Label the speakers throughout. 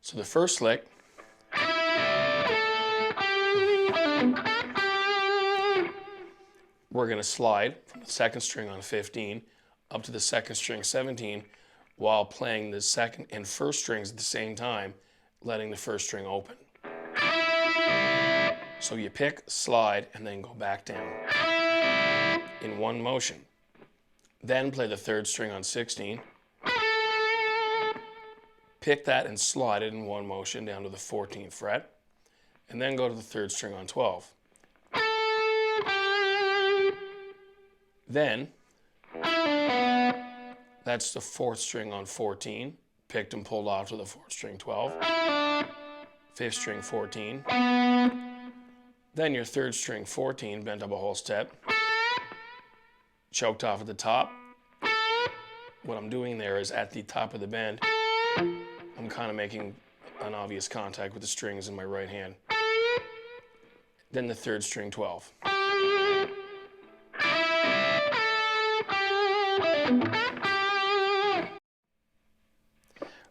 Speaker 1: So the first lick, we're going to slide from the second string on 15 up to the second string 17 while playing the second and first strings at the same time, letting the first string open. So you pick, slide, and then go back down in one motion. Then play the third string on 16. Pick that and slide it in one motion down to the 14th fret, and then go to the third string on 12. Then, that's the fourth string on 14, picked and pulled off to the fourth string 12, fifth string 14, then your third string 14, bent up a whole step, choked off at the top. What I'm doing there is at the top of the bend, I'm kind of making an obvious contact with the strings in my right hand. Then the third string 12.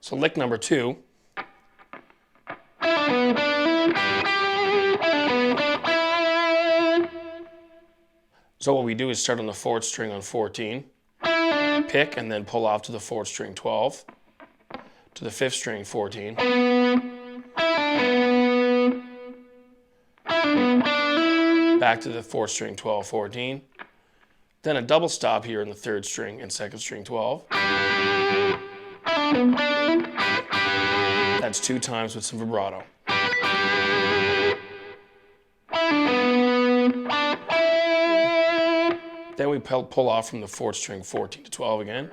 Speaker 1: So lick number 2. So what we do is start on the fourth string on 14, pick and then pull off to the fourth string 12, to the fifth string 14, back to the fourth string 12, 14, then a double stop here in the third string and second string 12. That's 2 times with some vibrato. Then we pull off from the fourth string 14 to 12 again,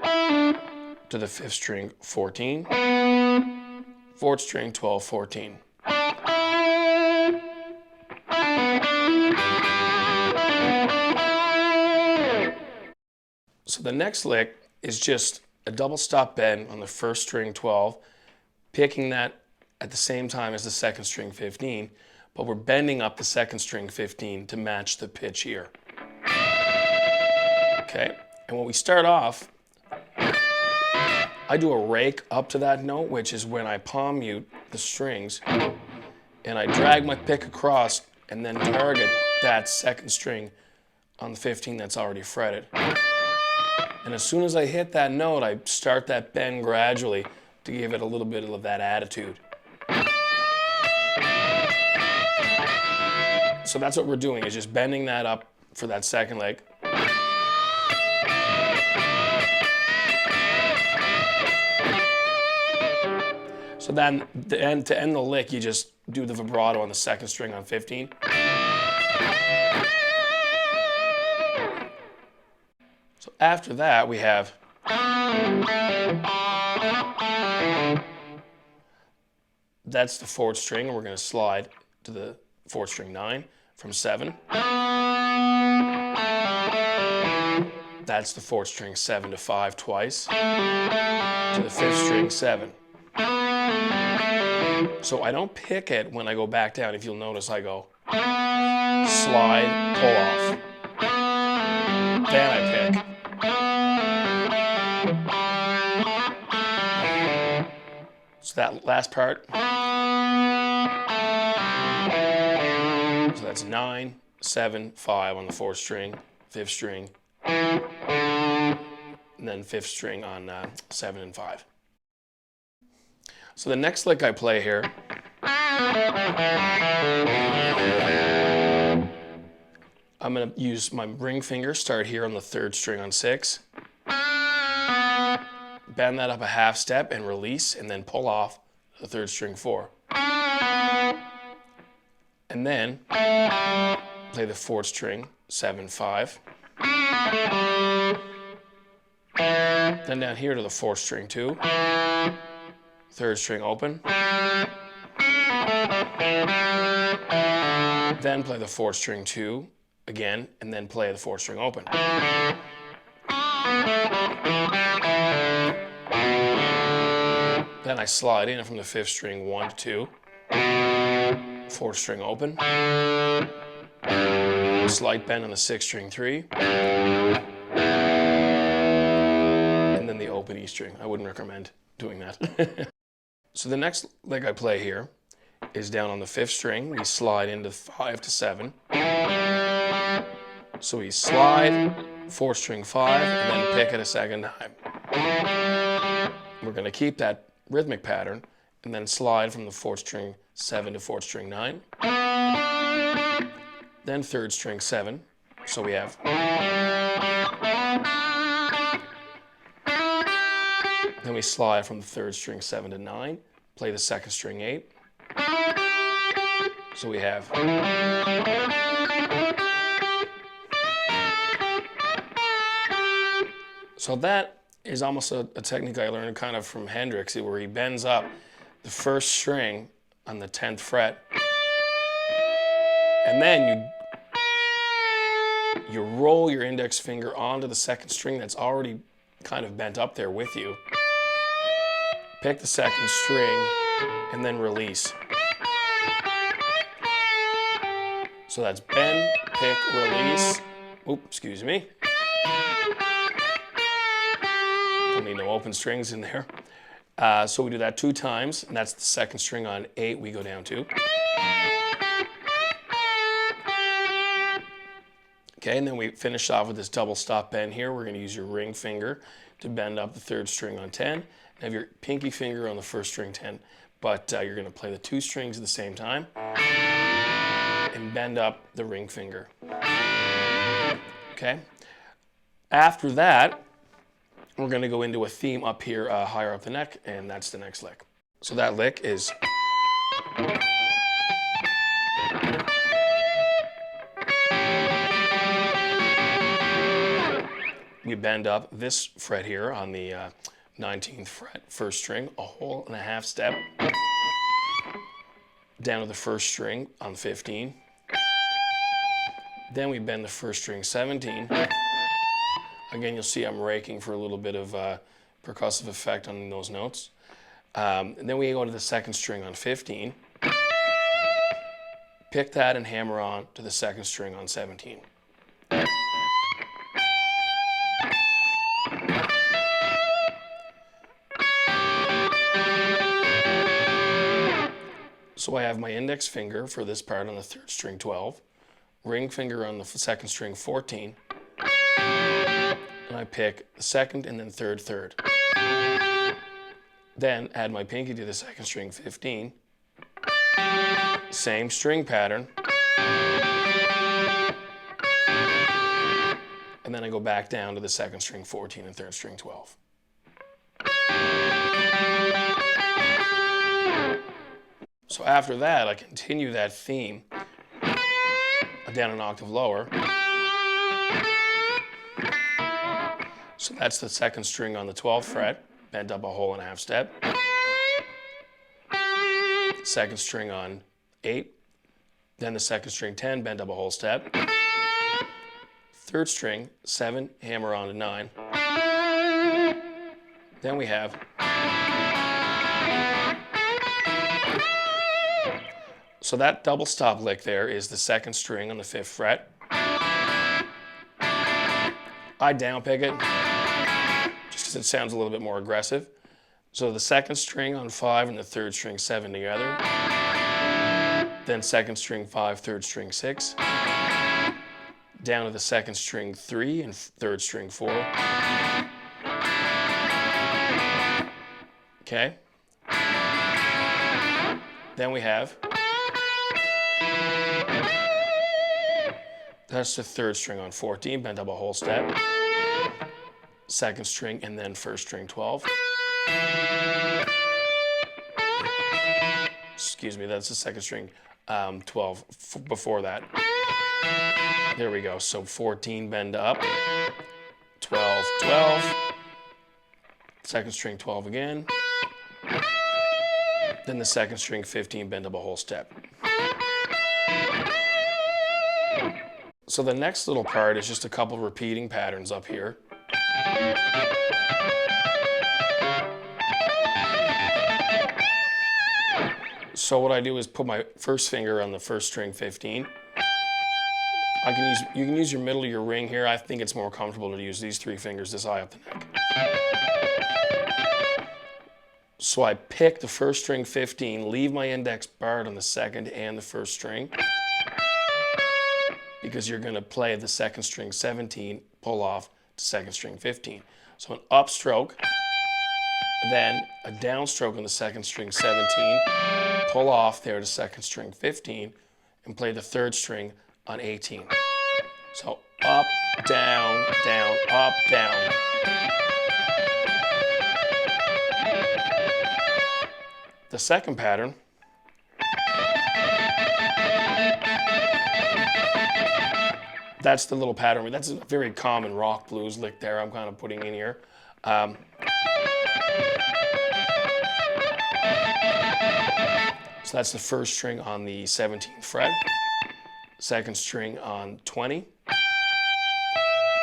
Speaker 1: to the fifth string 14, fourth string 12, 14. So the next lick is just a double stop bend on the first string 12, picking that at the same time as the second string 15, but we're bending up the second string 15 to match the pitch here. Okay, and when we start off, I do a rake up to that note, which is when I palm mute the strings, and I drag my pick across and then target that second string on the 15 that's already fretted. And as soon as I hit that note, I start that bend gradually to give it a little bit of that attitude. So that's what we're doing, is just bending that up for that second leg. So then to end the lick, you just do the vibrato on the second string on 15. So after that, we have that's the fourth string, and we're going to slide to the fourth string 9 from 7. That's the fourth string 7 to 5 twice, to the fifth string 7. So I don't pick it when I go back down. If you'll notice, I go slide, pull off. Then I pick. So that last part. So that's 9, 7, 5 on the fourth string, fifth string, and then fifth string on 7 and 5. So the next lick I play here, I'm going to use my ring finger, start here on the third string on 6, bend that up a half step and release, and then pull off the third string 4. And then play the fourth string 7, 5. Then down here to the fourth string 2. Third string open. Then play the fourth string 2 again, and then play the fourth string open. Then I slide in from the fifth string 1 to 2, fourth string open, slight bend on the sixth string 3, and then the open E string. I wouldn't recommend doing that. So the next lick I play here is down on the 5th string. We slide into 5 to 7. So we slide, 4th string 5, and then pick it a second time. We're going to keep that rhythmic pattern and then slide from the 4th string 7 to 4th string 9. Then 3rd string 7. So we have. Then we slide from the 3rd string 7 to 9. Play the 2nd string 8. So we have. So that is almost a technique I learned kind of from Hendrix, where he bends up the 1st string on the 10th fret, and then you roll your index finger onto the 2nd string that's already kind of bent up there with you. Pick the 2nd string and then release. So that's bend, pick, release. Oops, excuse me. Don't need no open strings in there. So we do that 2 times, and that's the 2nd string on 8 we go down to. Okay, and then we finish off with this double stop bend here. We're going to use your ring finger to bend up the 3rd string on 10. Have your pinky finger on the 1st string 10, but you're going to play the 2 strings at the same time and bend up the ring finger. Okay. After that, we're going to go into a theme up here, higher up the neck, and that's the next lick. So that lick is. We bend up this fret here on the 19th fret, 1st string, a whole and a half step, down to the 1st string on 15. Then we bend the 1st string 17. Again, you'll see I'm raking for a little bit of percussive effect on those notes. And then we go to the 2nd string on 15. Pick that and hammer on to the 2nd string on 17. So I have my index finger for this part on the 3rd string 12, ring finger on the 2nd string 14, and I pick the 2nd and then 3rd, 3rd. Then add my pinky to the 2nd string 15, same string pattern, and then I go back down to the 2nd string 14 and 3rd string 12. So after that, I continue that theme down an octave lower. So that's the 2nd string on the 12th fret, bent up a whole and a half step. 2nd string on 8, then the 2nd string 10, bent up a whole step. 3rd string 7, hammer on to 9. Then we have. So that double stop lick there is the 2nd string on the 5th fret. I down pick it just because it sounds a little bit more aggressive. So the 2nd string on 5 and the 3rd string 7 together. Then 2nd string 5, 3rd string 6. Down to the 2nd string 3 and 3rd string 4. Okay. Then we have. That's the 3rd string on 14, bent up a whole step. 2nd string and then 1st string 12. Excuse me, that's the 2nd string 12 before that. There we go. So 14 bend up, 12, 12. 2nd string 12 again. Then the 2nd string 15 bend up a whole step. So the next little part is just a couple repeating patterns up here. So what I do is put my first finger on the 1st string 15. You can use your middle of your ring here. I think it's more comfortable to use these 3 fingers this high up the neck. So I pick the first string 15, leave my index barred on the second and the first string, because you're going to play the second string 17, pull off to second string 15. So an upstroke, then a downstroke on the second string 17, pull off there to second string 15, and play the third string on 18. So up, down, down, up, down. The second pattern that's the little pattern. That's a very common rock blues lick there I'm kind of putting in here. So that's the first string on the 17th fret, second string on 20,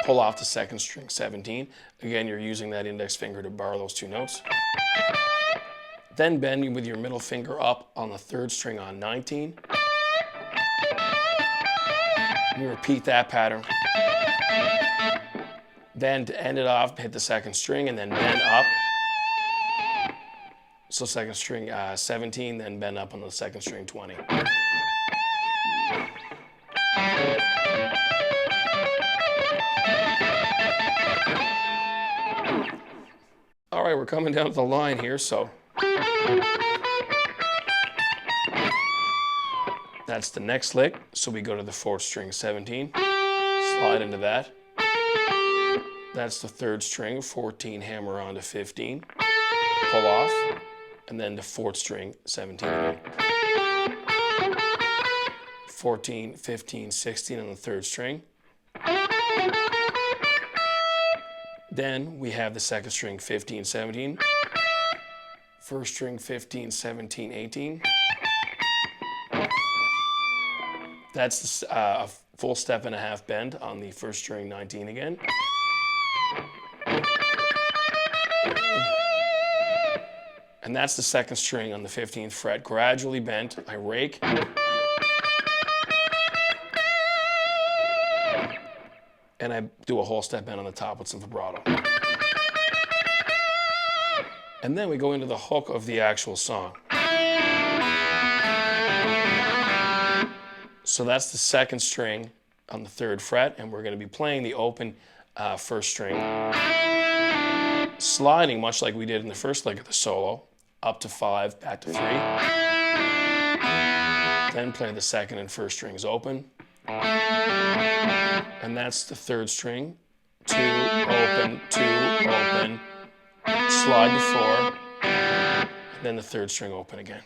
Speaker 1: pull off the second string 17. Again, you're using that index finger to bar those two notes. Then bend with your middle finger up on the third string on 19. You repeat that pattern. Then to end it off, hit the second string and then bend up. So second string 17, then bend up on the second string 20. All right, we're coming down to the line here, so that's the next lick. So we go to the fourth string 17, slide into that. That's the third string 14, hammer on to 15, pull off, and then the fourth string 17 again. 14, 15, 16 on the third string. Then we have the second string 15, 17, first string 15, 17, 18. That's a full step and a half bend on the first string 19 again. And that's the second string on the 15th fret, gradually bent. I rake. And I do a whole step bend on the top with some vibrato. And then we go into the hook of the actual song. So that's the second string on the third fret, and we're going to be playing the open first string, sliding much like we did in the first leg of the solo, up to 5, back to 3. Then play the second and first strings open. And that's the third string, 2, open, 2, open, slide to 4, and then the third string open again.